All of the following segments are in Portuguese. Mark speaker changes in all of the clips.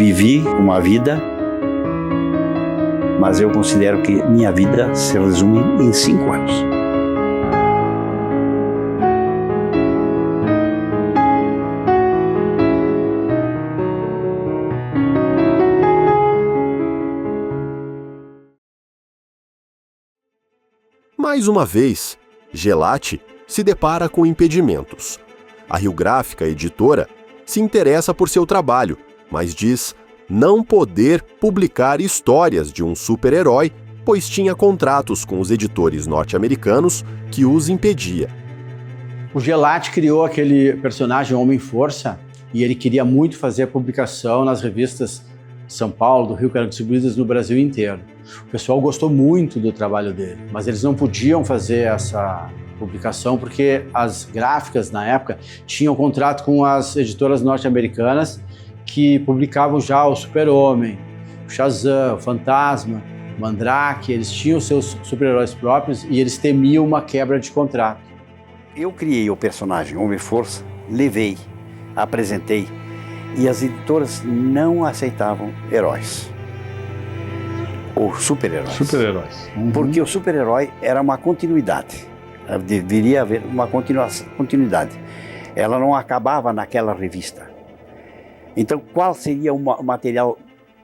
Speaker 1: vivi uma vida, mas eu considero que minha vida se resume em 5 anos.
Speaker 2: Mais uma vez, Gelati se depara com impedimentos. A Rio Gráfica, editora, se interessa por seu trabalho, mas diz não poder publicar histórias de um super-herói, pois tinha contratos com os editores norte-americanos que os impedia.
Speaker 3: O Gelati criou aquele personagem Homem-Força e ele queria muito fazer a publicação nas revistas de São Paulo, do Rio, que eram distribuídas no Brasil inteiro. O pessoal gostou muito do trabalho dele, mas eles não podiam fazer essa publicação porque as gráficas, na época, tinham contrato com as editoras norte-americanas que publicavam já o Super-Homem, o Shazam, o Fantasma, o Mandrake. Eles tinham seus super-heróis próprios e eles temiam uma quebra de contrato.
Speaker 1: Eu criei o personagem Homem-Força, levei, apresentei, e as editoras não aceitavam heróis. Ou super-heróis.
Speaker 3: Super-heróis.
Speaker 1: Porque o super-herói era uma continuidade. Deveria haver uma continuidade. Ela não acabava naquela revista. Então, qual seria o material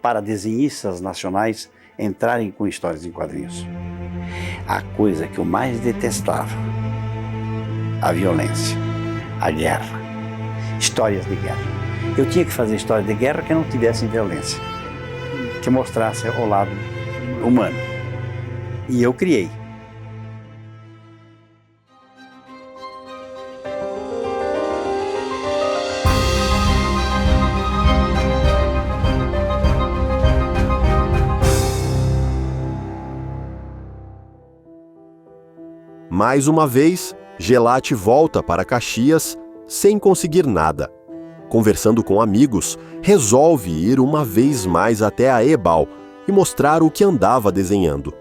Speaker 1: para desenhistas nacionais entrarem com histórias em quadrinhos? A coisa que eu mais detestava: a violência, a guerra, histórias de guerra. Eu tinha que fazer histórias de guerra que não tivessem violência, que mostrasse o lado humano. E eu criei.
Speaker 2: Mais uma vez, Gelati volta para Caxias sem conseguir nada. Conversando com amigos, resolve ir uma vez mais até a Ebal e mostrar o que andava desenhando.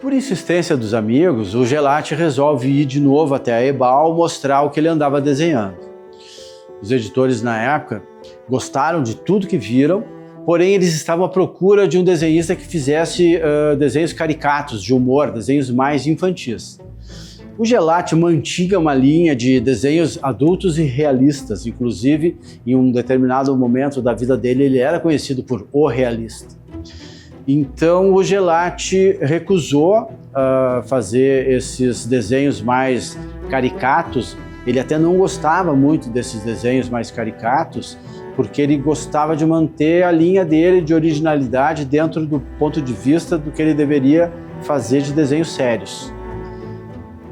Speaker 3: Por insistência dos amigos, o Gelati resolve ir de novo até a Ebal mostrar o que ele andava desenhando. Os editores, na época, gostaram de tudo que viram, porém eles estavam à procura de um desenhista que fizesse desenhos caricatos, de humor, desenhos mais infantis. O Gelati mantinha uma linha de desenhos adultos e realistas, inclusive em um determinado momento da vida dele ele era conhecido por o realista. Então o Gelati recusou fazer esses desenhos mais caricatos. Ele até não gostava muito desses desenhos mais caricatos, porque ele gostava de manter a linha dele de originalidade dentro do ponto de vista do que ele deveria fazer de desenhos sérios.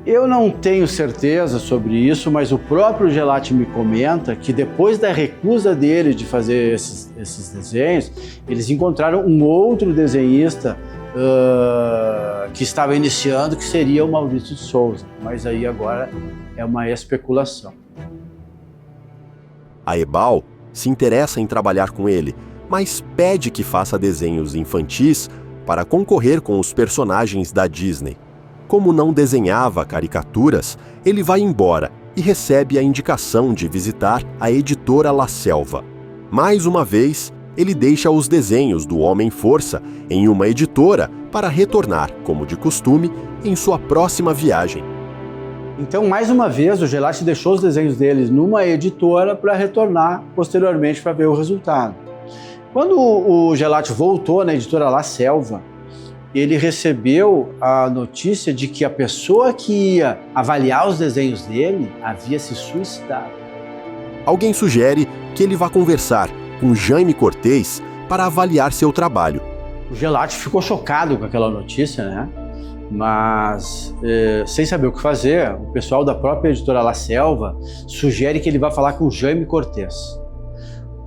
Speaker 3: Eu não tenho certeza sobre isso, mas o próprio Gelati me comenta que depois da recusa dele de fazer esses desenhos, eles encontraram um outro desenhista que estava iniciando, que seria o Maurício de Souza. Mas aí agora é uma especulação.
Speaker 2: A Ebal se interessa em trabalhar com ele, mas pede que faça desenhos infantis para concorrer com os personagens da Disney. Como não desenhava caricaturas, ele vai embora e recebe a indicação de visitar a editora La Selva. Mais uma vez, ele deixa os desenhos do Homem-Força em uma editora para retornar, como de costume, em sua próxima viagem.
Speaker 3: Então, mais uma vez, o Gelati deixou os desenhos deles numa editora para retornar posteriormente para ver o resultado. Quando o Gelati voltou na editora La Selva, ele recebeu a notícia de que a pessoa que ia avaliar os desenhos dele havia se suicidado.
Speaker 2: Alguém sugere que ele vá conversar com Jaime Cortez para avaliar seu trabalho.
Speaker 3: O Gelati ficou chocado com aquela notícia, né? Mas, sem saber o que fazer, o pessoal da própria editora La Selva sugere que ele vá falar com Jaime Cortez.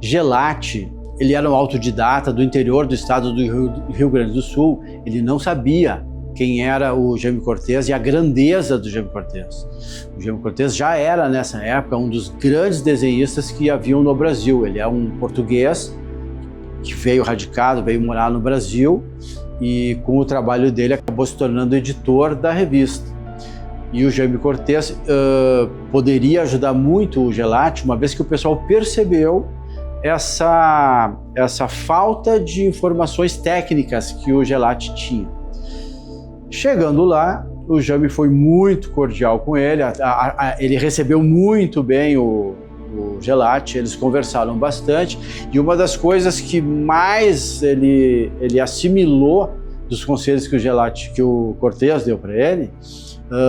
Speaker 3: Gelati, ele era um autodidata do interior do estado do Rio Grande do Sul. Ele não sabia quem era o Jaime Cortez e a grandeza do Jaime Cortez. O Jaime Cortez já era, nessa época, um dos grandes desenhistas que haviam no Brasil. Ele é um português que veio radicado, veio morar no Brasil e com o trabalho dele acabou se tornando editor da revista. E o Jaime Cortez poderia ajudar muito o Gelati, uma vez que o pessoal percebeu essa falta de informações técnicas que o Gelati tinha. Chegando lá, o Jaime foi muito cordial com ele, ele recebeu muito bem o Gelati, eles conversaram bastante, e uma das coisas que mais ele assimilou dos conselhos que o Cortês deu para ele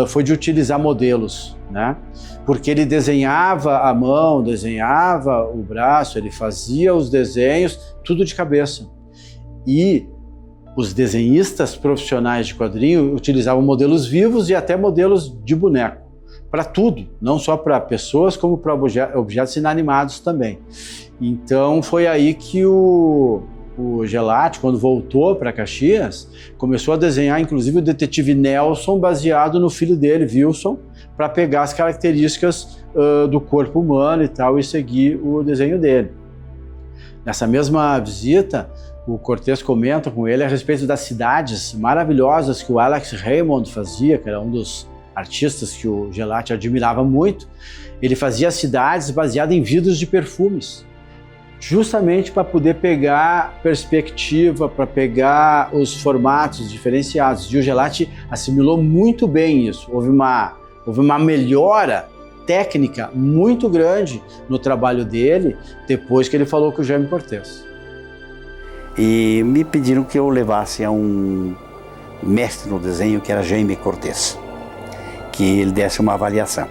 Speaker 3: foi de utilizar modelos, né? Porque ele desenhava a mão, desenhava o braço, ele fazia os desenhos, tudo de cabeça. E os desenhistas profissionais de quadrinho utilizavam modelos vivos e até modelos de boneco, para tudo, não só para pessoas, como para objetos inanimados também. Então foi aí que o Gelati, quando voltou para Caxias, começou a desenhar inclusive o detetive Nelson, baseado no filho dele, Wilson, para pegar as características do corpo humano e tal, e seguir o desenho dele. Nessa mesma visita, o Cortês comenta com ele a respeito das cidades maravilhosas que o Alex Raymond fazia, que era um dos artistas que o Gelati admirava muito. Ele fazia cidades baseadas em vidros de perfumes, justamente para poder pegar perspectiva, para pegar os formatos diferenciados. E o Gelati assimilou muito bem isso. Houve uma melhora técnica muito grande no trabalho dele depois que ele falou com o Jaime Cortês.
Speaker 1: E me pediram que eu levasse a um mestre no desenho, que era Jaime Cortês, que ele desse uma avaliação.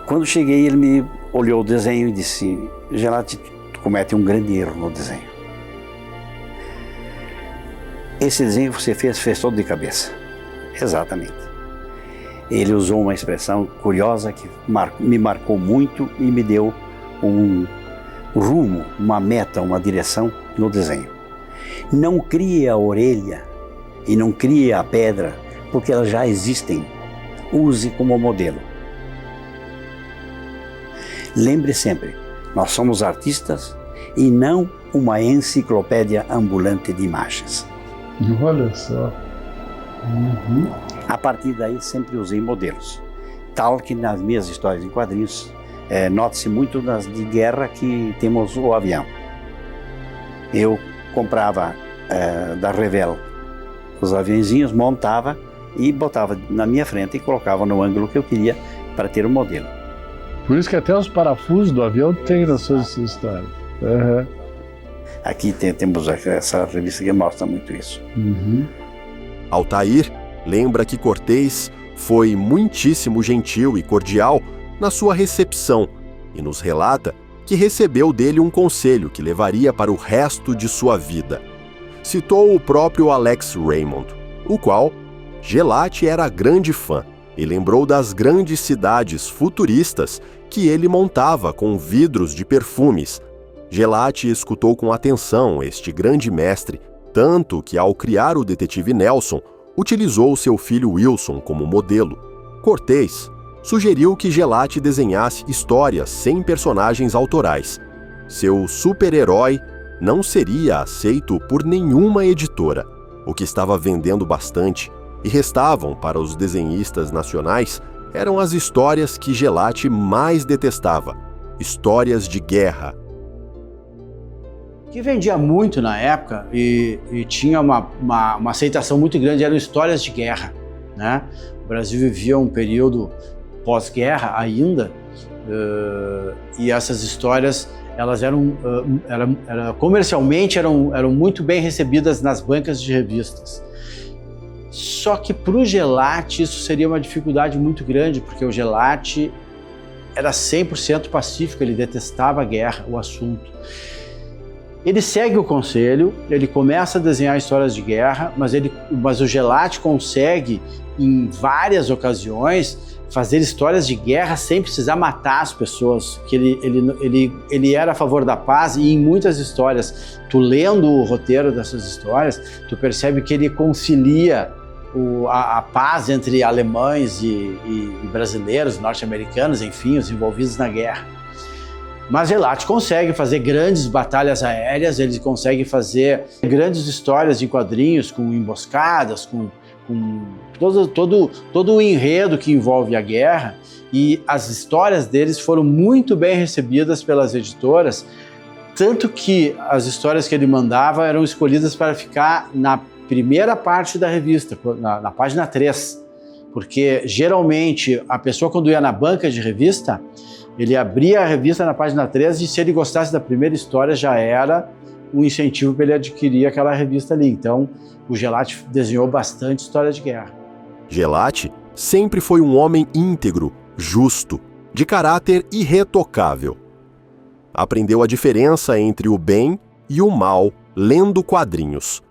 Speaker 1: Quando cheguei, ele me olhou o desenho e disse: Gelati, tu comete um grande erro no desenho. Esse desenho você fez todo de cabeça. Exatamente. Ele usou uma expressão curiosa que me marcou muito e me deu um rumo, uma meta, uma direção no desenho. Não crie a orelha e não crie a pedra, porque elas já existem. Use como modelo. Lembre sempre, nós somos artistas e não uma enciclopédia ambulante de imagens.
Speaker 4: Olha só. Uhum.
Speaker 1: A partir daí sempre usei modelos, tal que nas minhas histórias em quadrinhos nota-se muito nas de guerra que temos o avião. Eu comprava da Revell os aviãozinhos, montava e botava na minha frente e colocava no ângulo que eu queria para ter o modelo.
Speaker 4: Por isso que até os parafusos do avião tem nas suas histórias. Uhum.
Speaker 1: Aqui temos essa revista que mostra muito isso.
Speaker 4: Uhum.
Speaker 2: Altair lembra que Cortês foi muitíssimo gentil e cordial na sua recepção e nos relata que recebeu dele um conselho que levaria para o resto de sua vida. Citou o próprio Alex Raymond, o qual Gelati era grande fã e lembrou das grandes cidades futuristas que ele montava com vidros de perfumes. Gelati escutou com atenção este grande mestre, tanto que, ao criar o detetive Nelson, utilizou seu filho Wilson como modelo. Cortês sugeriu que Gelati desenhasse histórias sem personagens autorais. Seu super-herói não seria aceito por nenhuma editora, o que estava vendendo bastante, e restavam para os desenhistas nacionais eram as histórias que Gelati mais detestava, histórias de guerra.
Speaker 3: O que vendia muito na época e tinha uma aceitação muito grande eram histórias de guerra, né? O Brasil vivia um período pós-guerra ainda, e essas histórias elas comercialmente eram muito bem recebidas nas bancas de revistas. Só que para o Gelati isso seria uma dificuldade muito grande, porque o Gelati era 100% pacífico, ele detestava a guerra, o assunto. Ele segue o conselho, ele começa a desenhar histórias de guerra, mas o Gelati consegue, em várias ocasiões, fazer histórias de guerra sem precisar matar as pessoas, que ele era a favor da paz, e em muitas histórias, tu lendo o roteiro dessas histórias, tu percebe que ele concilia a paz entre alemães e brasileiros, norte-americanos, enfim, os envolvidos na guerra. Mas Gelati consegue fazer grandes batalhas aéreas, ele consegue fazer grandes histórias em quadrinhos, com emboscadas, com todo o enredo que envolve a guerra, e as histórias deles foram muito bem recebidas pelas editoras, Tanto que as histórias que ele mandava eram escolhidas para ficar na primeira parte da revista, na página 3. Porque geralmente a pessoa, quando ia na banca de revista, ele abria a revista na página 3 e se ele gostasse da primeira história já era um incentivo para ele adquirir aquela revista ali. Então o Gelati desenhou bastante história de guerra.
Speaker 2: Gelati sempre foi um homem íntegro, justo, de caráter irretocável. Aprendeu a diferença entre o bem e o mal lendo quadrinhos.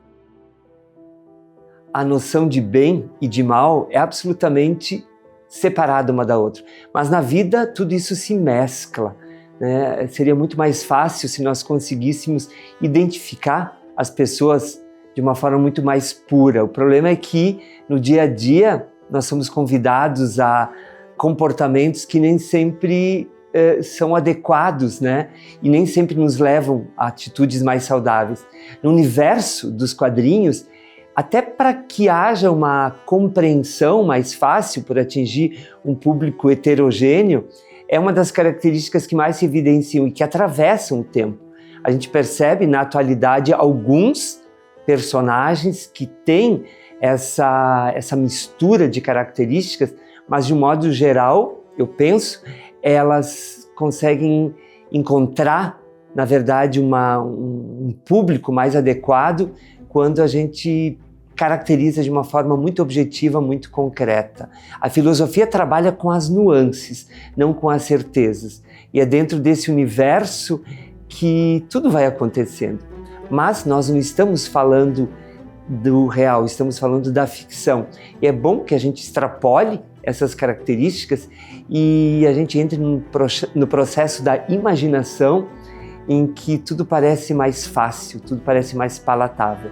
Speaker 5: A noção de bem e de mal é absolutamente separada uma da outra. Mas na vida tudo isso se mescla, né? Seria muito mais fácil se nós conseguíssemos identificar as pessoas de uma forma muito mais pura. O problema é que no dia a dia nós somos convidados a comportamentos que nem sempre são adequados, né? E nem sempre nos levam a atitudes mais saudáveis. No universo dos quadrinhos, até para que haja uma compreensão mais fácil por atingir um público heterogêneo, é uma das características que mais se evidenciam e que atravessam o tempo. A gente percebe na atualidade alguns personagens que têm essa mistura de características, mas de um modo geral, eu penso, elas conseguem encontrar, na verdade, um público mais adequado quando a gente caracteriza de uma forma muito objetiva, muito concreta. A filosofia trabalha com as nuances, não com as certezas. E é dentro desse universo que tudo vai acontecendo. Mas nós não estamos falando do real, estamos falando da ficção. E é bom que a gente extrapole essas características e a gente entre no processo da imaginação, em que tudo parece mais fácil, tudo parece mais palatável.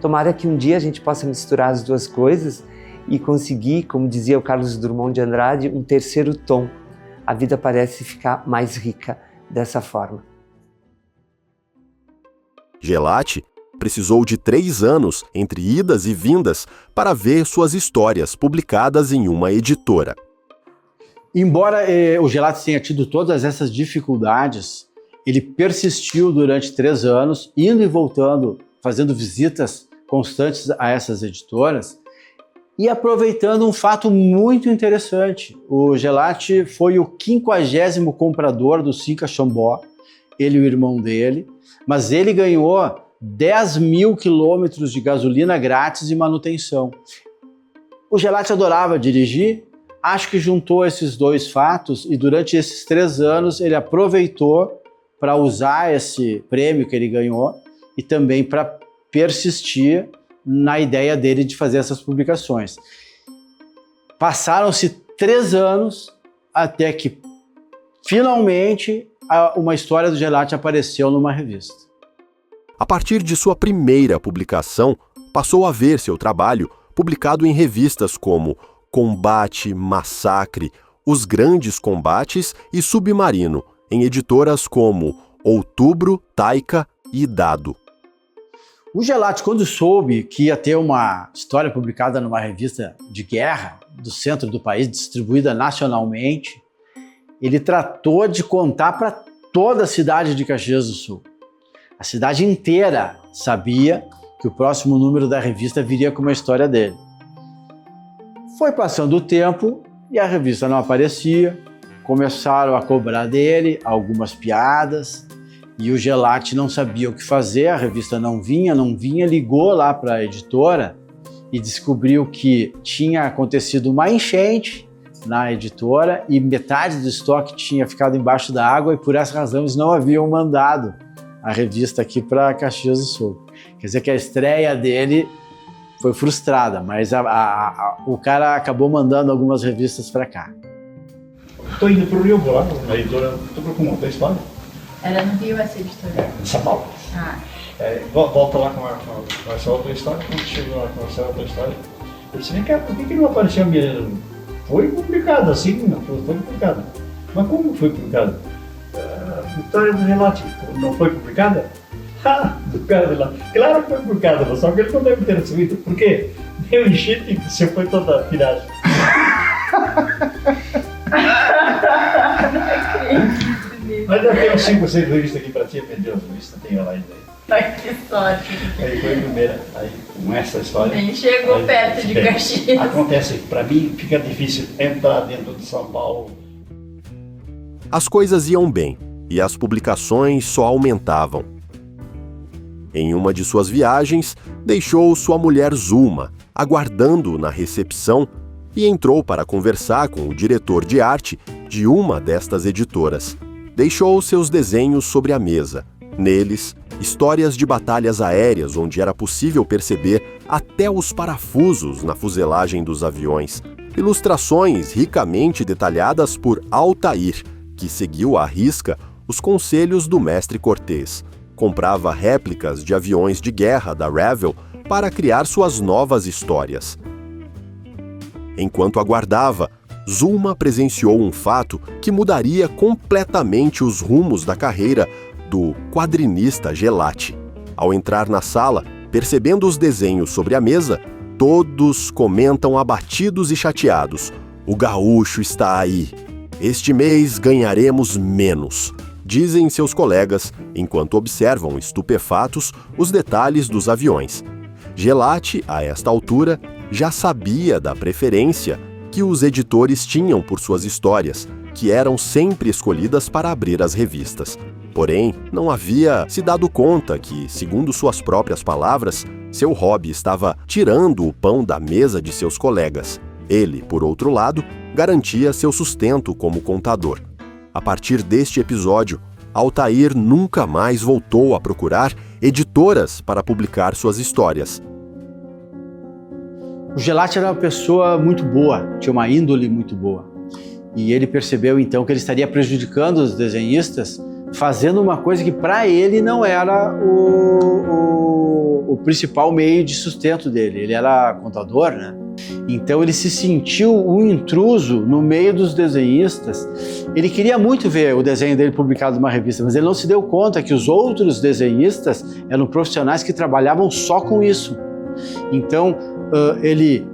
Speaker 5: Tomara que um dia a gente possa misturar as duas coisas e conseguir, como dizia o Carlos Drummond de Andrade, um terceiro tom. A vida parece ficar mais rica dessa forma.
Speaker 2: Gelati precisou de 3 anos entre idas e vindas para ver suas histórias publicadas em uma editora.
Speaker 3: Embora o Gelati tenha tido todas essas dificuldades, ele persistiu durante 3 anos, indo e voltando, fazendo visitas constantes a essas editoras e aproveitando um fato muito interessante. O Gelati foi o 50º comprador do Cinca Chambó, ele e o irmão dele, mas ele ganhou 10 mil quilômetros de gasolina grátis e manutenção. O Gelati adorava dirigir, acho que juntou esses dois fatos e durante esses 3 anos ele aproveitou para usar esse prêmio que ele ganhou e também para persistir na ideia dele de fazer essas publicações. Passaram-se 3 anos até que finalmente uma história do Gelati apareceu numa revista.
Speaker 2: A partir de sua primeira publicação, passou a ver seu trabalho publicado em revistas como Combate, Massacre, Os Grandes Combates e Submarino, em editoras como Outubro, Taika e Dado.
Speaker 3: O Gelati, quando soube que ia ter uma história publicada numa revista de guerra do centro do país, distribuída nacionalmente, ele tratou de contar para toda a cidade de Caxias do Sul. A cidade inteira sabia que o próximo número da revista viria com uma história dele. Foi passando o tempo e a revista não aparecia, começaram a cobrar dele algumas piadas e o Gelati não sabia o que fazer, a revista não vinha, ligou lá para a editora e descobriu que tinha acontecido uma enchente na editora e metade do estoque tinha ficado embaixo da água e por essa razão eles não haviam mandado a revista aqui para Caxias do Sul. Quer dizer que a estreia dele foi frustrada, mas o cara acabou mandando algumas revistas para cá.
Speaker 6: Estou indo para o Rio, vou lá, na editora, estou para contar a história.
Speaker 7: Ela não viu essa editora?
Speaker 6: Em São Paulo.
Speaker 7: Ah.
Speaker 6: Volta lá com essa outra história, quando chegou lá com essa outra história, eu disse, vem cá, por que não apareceu a minha? Foi publicado, assim, foi publicado. Mas como foi publicado? A história do Gelati não foi publicada? Do cara de lá. Claro que foi publicada, só que ele não deve ter recebido. Por quê? Deu enchente e você foi toda a tiragem. Mas deve ter uns 5 ou 6 revistas aqui para ti, meu Deus, a revista tem lá ainda.
Speaker 7: Ai, que sorte.
Speaker 6: Aí foi a primeira, aí com essa história.
Speaker 7: Nem chegou
Speaker 6: aí,
Speaker 7: perto de Caxias.
Speaker 6: Acontece, para mim fica difícil entrar dentro de São Paulo.
Speaker 2: As coisas iam bem e as publicações só aumentavam. Em uma de suas viagens, deixou sua mulher Zulma aguardando na recepção e entrou para conversar com o diretor de arte de uma destas editoras. Deixou seus desenhos sobre a mesa. Neles, histórias de batalhas aéreas onde era possível perceber até os parafusos na fuselagem dos aviões. Ilustrações ricamente detalhadas por Altair, que seguiu à risca os conselhos do mestre Cortés. Comprava réplicas de aviões de guerra da Revell para criar suas novas histórias. Enquanto aguardava, Zulma presenciou um fato que mudaria completamente os rumos da carreira do quadrinista Gelati. Ao entrar na sala, percebendo os desenhos sobre a mesa, todos comentam abatidos e chateados: "O gaúcho está aí. Este mês ganharemos menos", dizem seus colegas, enquanto observam estupefatos os detalhes dos aviões. Gelati, a esta altura, já sabia da preferência que os editores tinham por suas histórias, que eram sempre escolhidas para abrir as revistas. Porém, não havia se dado conta que, segundo suas próprias palavras, seu hobby estava tirando o pão da mesa de seus colegas. Ele, por outro lado, garantia seu sustento como contador. A partir deste episódio, Altair nunca mais voltou a procurar editoras para publicar suas histórias.
Speaker 3: O Gelati era uma pessoa muito boa, tinha uma índole muito boa. E ele percebeu então que ele estaria prejudicando os desenhistas, fazendo uma coisa que para ele não era o principal meio de sustento dele. Ele era contador, né? Então ele se sentiu um intruso no meio dos desenhistas. Ele queria muito ver o desenho dele publicado numa revista, mas ele não se deu conta que os outros desenhistas eram profissionais que trabalhavam só com isso. Então ele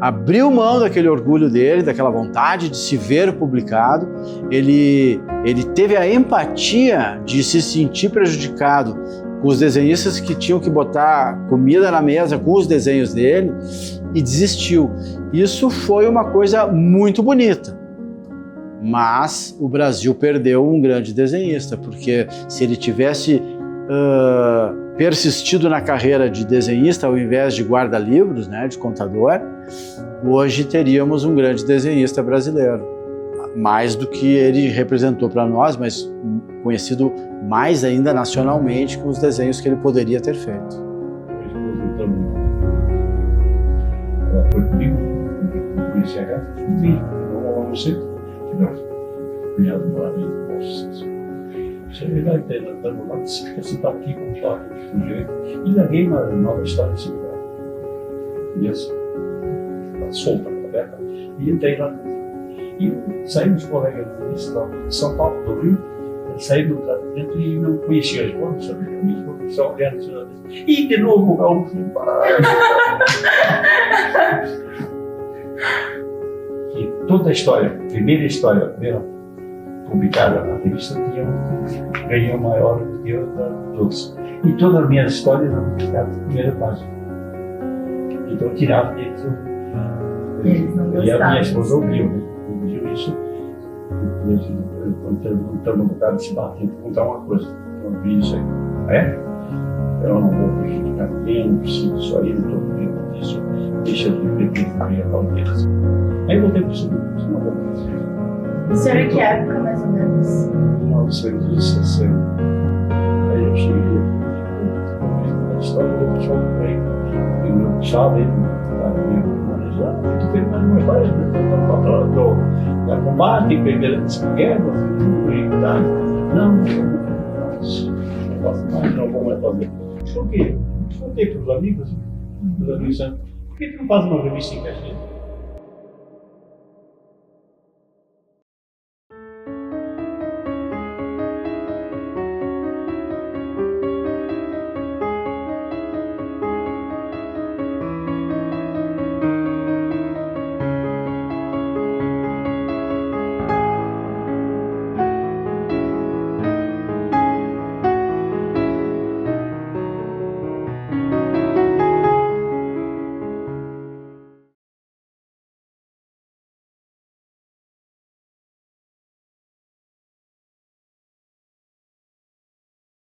Speaker 3: abriu mão daquele orgulho dele, daquela vontade de se ver publicado. Ele teve a empatia de se sentir prejudicado com os desenhistas que tinham que botar comida na mesa com os desenhos dele e desistiu. Isso foi uma coisa muito bonita, mas o Brasil perdeu um grande desenhista, porque se ele tivesse persistido na carreira de desenhista ao invés de guarda-livros, né, de contador, hoje teríamos um grande desenhista brasileiro. Mais do que ele representou para nós, mas conhecido mais ainda nacionalmente com os desenhos que ele poderia ter feito.
Speaker 6: Ela foi comigo, eu conheci a gata, não você, cunhado do marido, cheguei lá e estamos lá, disse que você está aqui com o toque de fugir, e larguei uma nova história desse lugar. E assim, solta, aberta, e entrei lá. E saímos colegas de São Paulo, do Rio, saímos lá dentro e não conhecia as coisas, sabia que a minha esposa só olhando e de novo o gaúcho. E toda a história, a primeira publicada na revista, ganhou maior do que a dos. E todas as minhas histórias eram publicadas na primeira página. Então eu tirava deles e a minha esposa ouviu isso. E quando estamos no lugar de se bater, vou contar uma coisa. Eu vi isso aí. Eu não vou prejudicar ninguém, não preciso disso aí, não estou vendo disso. Deixa eu repetir a minha palmeira. Aí eu voltei para o segundo, não vou fazer.
Speaker 7: Isso era que época, mais ou menos?
Speaker 6: 1960. Aí eu cheguei a história do show bem. E o meu chave, muito bem, mas não é mais da combate, primeira guerra, e tal. Não faço mais, não vou mais fazer. Por quê? Contei para os amigos, por que tu não faz uma revista em Caxias?